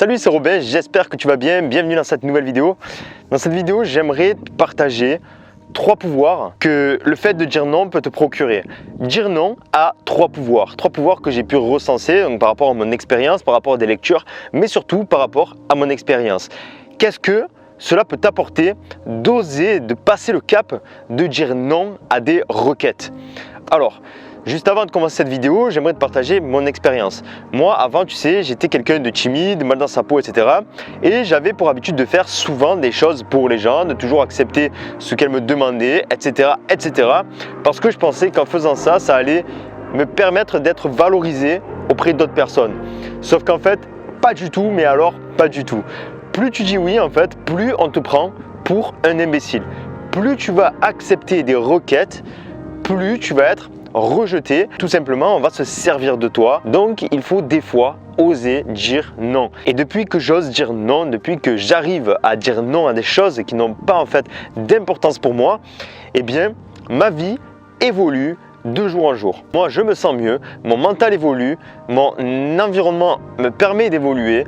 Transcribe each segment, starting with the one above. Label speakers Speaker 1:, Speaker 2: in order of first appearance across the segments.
Speaker 1: Salut, c'est Robin, j'espère que tu vas bien, bienvenue dans cette nouvelle vidéo. Dans cette vidéo, j'aimerais partager 3 pouvoirs que le fait de dire non peut te procurer. Dire non a 3 pouvoirs que j'ai pu recenser donc par rapport à mon expérience, par rapport à des lectures, mais surtout par rapport à mon expérience. Qu'est-ce que cela peut t'apporter d'oser, de passer le cap, de dire non à des requêtes? Alors, juste avant de commencer cette vidéo, j'aimerais te partager mon expérience. Moi, avant, tu sais, j'étais quelqu'un de timide, mal dans sa peau, etc. Et j'avais pour habitude de faire souvent des choses pour les gens, de toujours accepter ce qu'elles me demandaient, etc., etc. Parce que je pensais qu'en faisant ça, ça allait me permettre d'être valorisé auprès d'autres personnes. Sauf qu'en fait, pas du tout, mais alors pas du tout. Plus tu dis oui, en fait, plus on te prend pour un imbécile. Plus tu vas accepter des requêtes, plus tu vas être rejeté. Tout simplement, on va se servir de toi. Donc, il faut des fois oser dire non. Et depuis que j'ose dire non, depuis que j'arrive à dire non à des choses qui n'ont pas en fait d'importance pour moi, eh bien, ma vie évolue de jour en jour. Moi, je me sens mieux, mon mental évolue, mon environnement me permet d'évoluer.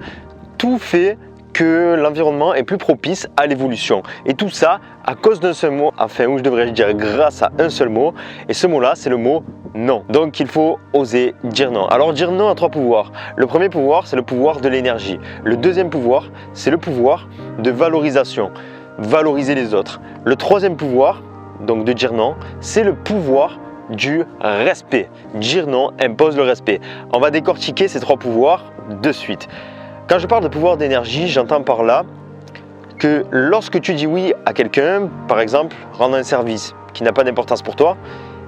Speaker 1: Tout fait que l'environnement est plus propice à l'évolution. Et tout ça à cause d'un seul mot, enfin, ou je devrais dire grâce à un seul mot. Et ce mot-là, c'est le mot non. Donc, il faut oser dire non. Alors, dire non a 3 pouvoirs. Le premier pouvoir, c'est le pouvoir de l'énergie. Le deuxième pouvoir, c'est le pouvoir de valorisation. Valoriser les autres. Le troisième pouvoir, donc de dire non, c'est le pouvoir du respect. Dire non impose le respect. On va décortiquer ces 3 pouvoirs de suite. Quand je parle de pouvoir d'énergie, j'entends par là que lorsque tu dis oui à quelqu'un, par exemple, rendre un service qui n'a pas d'importance pour toi,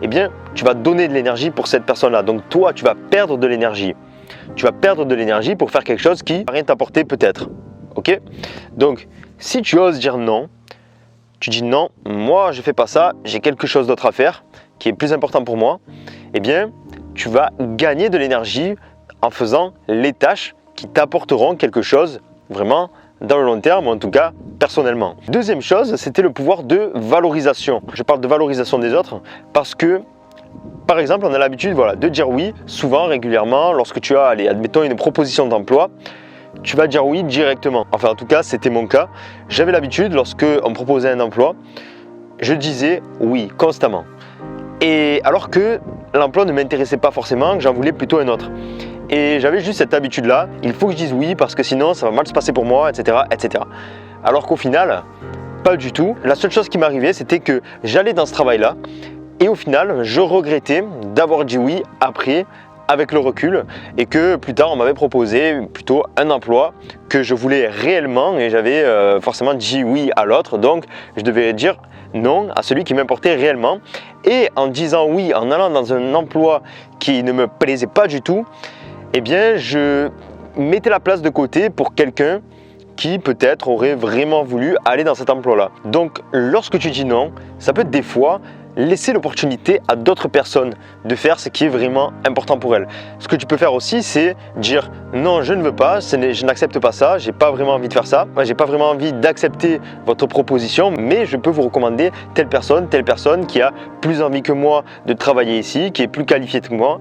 Speaker 1: eh bien, tu vas donner de l'énergie pour cette personne-là. Donc toi, tu vas perdre de l'énergie. Tu vas perdre de l'énergie pour faire quelque chose qui ne va rien t'apporter peut-être. Ok? Donc, si tu oses dire non, tu dis non, moi je ne fais pas ça, j'ai quelque chose d'autre à faire qui est plus important pour moi, eh bien, tu vas gagner de l'énergie en faisant les tâches qui t'apporteront quelque chose vraiment dans le long terme, ou en tout cas personnellement. Deuxième chose, c'était le pouvoir de valorisation. Je parle de valorisation des autres parce que, par exemple, on a l'habitude de dire oui, souvent, régulièrement, lorsque tu as, allez, admettons, une proposition d'emploi, tu vas dire oui directement. Enfin, en tout cas, c'était mon cas. J'avais l'habitude, lorsque on me proposait un emploi, je disais oui constamment. Et alors que l'emploi ne m'intéressait pas forcément, que j'en voulais plutôt un autre. Et j'avais juste cette habitude-là, il faut que je dise oui parce que sinon ça va mal se passer pour moi, etc. etc. Alors qu'au final, pas du tout. La seule chose qui m'arrivait, c'était que j'allais dans ce travail-là et au final, je regrettais d'avoir dit oui après, avec le recul, et que plus tard, on m'avait proposé plutôt un emploi que je voulais réellement et j'avais forcément dit oui à l'autre. Donc, je devais dire non à celui qui m'importait réellement. Et en disant oui, en allant dans un emploi qui ne me plaisait pas du tout, eh bien, je mettais la place de côté pour quelqu'un qui peut-être aurait vraiment voulu aller dans cet emploi-là. Donc, lorsque tu dis non, ça peut des fois laisser l'opportunité à d'autres personnes de faire ce qui est vraiment important pour elles. Ce que tu peux faire aussi, c'est dire non, je ne veux pas, je n'accepte pas ça, j'ai pas vraiment envie de faire ça, j'ai pas vraiment envie d'accepter votre proposition, mais je peux vous recommander telle personne qui a plus envie que moi de travailler ici, qui est plus qualifiée que moi.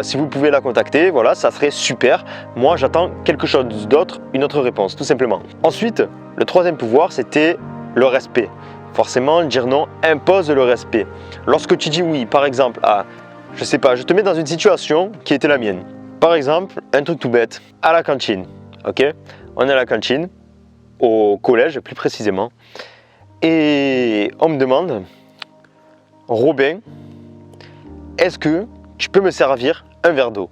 Speaker 1: Si vous pouvez la contacter, voilà, ça serait super. Moi, j'attends quelque chose d'autre, une autre réponse, tout simplement. Ensuite, le troisième pouvoir, c'était le respect. Forcément, dire non impose le respect. Lorsque tu dis oui, par exemple, à, je sais pas, je te mets dans une situation qui était la mienne. Par exemple, un truc tout bête, à la cantine, ok? On est à la cantine, au collège plus précisément, et on me demande, Robin, est-ce que tu peux me servir un verre d'eau?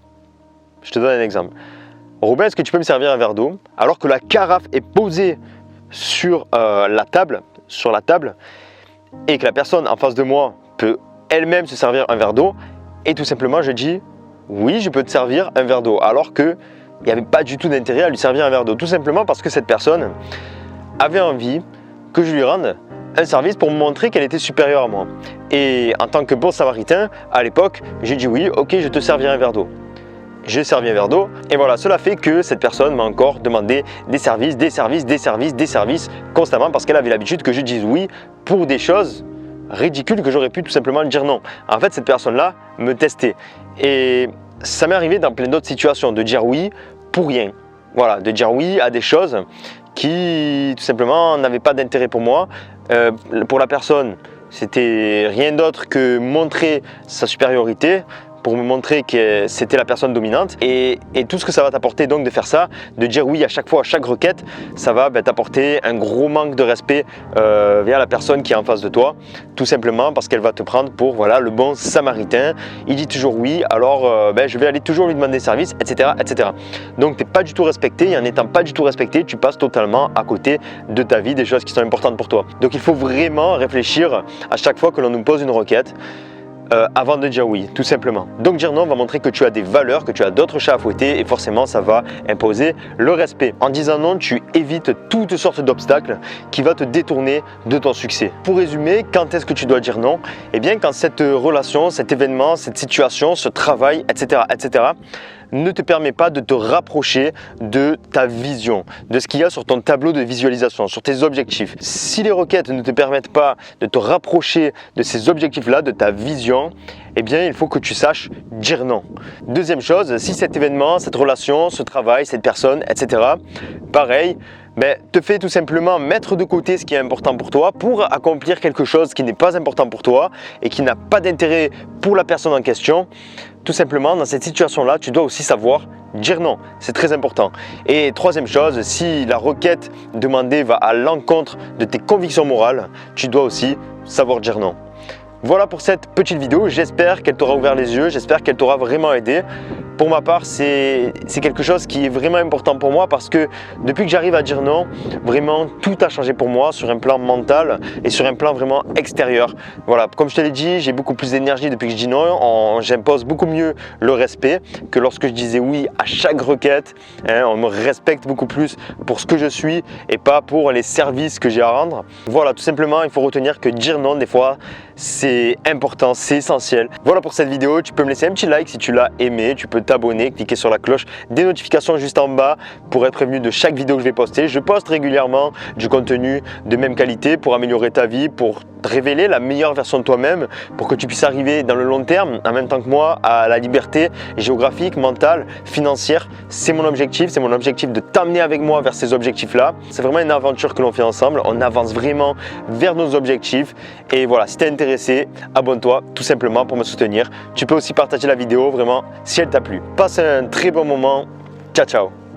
Speaker 1: Je te donne un exemple. Robin, est-ce que tu peux me servir un verre d'eau? Alors que la carafe est posée sur la table, et que la personne en face de moi peut elle-même se servir un verre d'eau, et tout simplement je dis oui, je peux te servir un verre d'eau, alors qu'il n'y avait pas du tout d'intérêt à lui servir un verre d'eau, tout simplement parce que cette personne avait envie que je lui rende un service pour me montrer qu'elle était supérieure à moi. Et en tant que bon samaritain, à l'époque, j'ai dit oui, ok, je te servirai un verre d'eau. J'ai servi un verre d'eau et voilà, cela fait que cette personne m'a encore demandé des services constamment parce qu'elle avait l'habitude que je dise oui pour des choses ridicules que j'aurais pu tout simplement dire non. En fait, cette personne-là me testait et ça m'est arrivé dans plein d'autres situations de dire oui pour rien. Voilà, de dire oui à des choses qui tout simplement n'avaient pas d'intérêt pour moi. Pour la personne, c'était rien d'autre que montrer sa supériorité, pour me montrer que c'était la personne dominante et tout ce que ça va t'apporter donc de faire ça, de dire oui à chaque fois, à chaque requête, ça va t'apporter un gros manque de respect vers la personne qui est en face de toi, tout simplement parce qu'elle va te prendre pour voilà, le bon samaritain. Il dit toujours oui, alors je vais aller toujours lui demander service, etc. etc. Donc tu n'es pas du tout respecté et en n'étant pas du tout respecté, tu passes totalement à côté de ta vie, des choses qui sont importantes pour toi. Donc il faut vraiment réfléchir à chaque fois que l'on nous pose une requête. Avant de dire oui, tout simplement. Donc dire non va montrer que tu as des valeurs, que tu as d'autres chats à fouetter et forcément ça va imposer le respect. En disant non, tu évites toutes sortes d'obstacles qui vont te détourner de ton succès. Pour résumer, quand est-ce que tu dois dire non? Eh bien quand cette relation, cet événement, cette situation, ce travail, etc. ne te permet pas de te rapprocher de ta vision, de ce qu'il y a sur ton tableau de visualisation, sur tes objectifs. Si les requêtes ne te permettent pas de te rapprocher de ces objectifs-là, de ta vision, eh bien il faut que tu saches dire non. Deuxième chose, si cet événement, cette relation, ce travail, cette personne, etc., pareil, te fait tout simplement mettre de côté ce qui est important pour toi pour accomplir quelque chose qui n'est pas important pour toi et qui n'a pas d'intérêt pour la personne en question. Tout simplement, dans cette situation-là, tu dois aussi savoir dire non. C'est très important. Et troisième chose, si la requête demandée va à l'encontre de tes convictions morales, tu dois aussi savoir dire non. Voilà pour cette petite vidéo, j'espère qu'elle t'aura ouvert les yeux, j'espère qu'elle t'aura vraiment aidé. Pour ma part, c'est quelque chose qui est vraiment important pour moi parce que depuis que j'arrive à dire non, vraiment tout a changé pour moi sur un plan mental et sur un plan vraiment extérieur. Voilà, comme je te l'ai dit, j'ai beaucoup plus d'énergie depuis que je dis non, j'impose beaucoup mieux le respect que lorsque je disais oui à chaque requête. On me respecte beaucoup plus pour ce que je suis et pas pour les services que j'ai à rendre. Voilà, tout simplement, il faut retenir que dire non des fois, c'est important, c'est essentiel. Voilà pour cette vidéo, tu peux me laisser un petit like si tu l'as aimé, tu peux t'abonner, cliquer sur la cloche des notifications juste en bas pour être prévenu de chaque vidéo que je vais poster. Je poste régulièrement du contenu de même qualité pour améliorer ta vie, pour te révéler la meilleure version de toi-même, pour que tu puisses arriver dans le long terme, en même temps que moi, à la liberté géographique, mentale, financière. C'est mon objectif de t'amener avec moi vers ces objectifs-là. C'est vraiment une aventure que l'on fait ensemble, on avance vraiment vers nos objectifs. Et voilà, si tu es intéressé, abonne-toi tout simplement pour me soutenir. Tu peux aussi partager la vidéo vraiment si elle t'a plu. Passe un très bon moment. Ciao, ciao.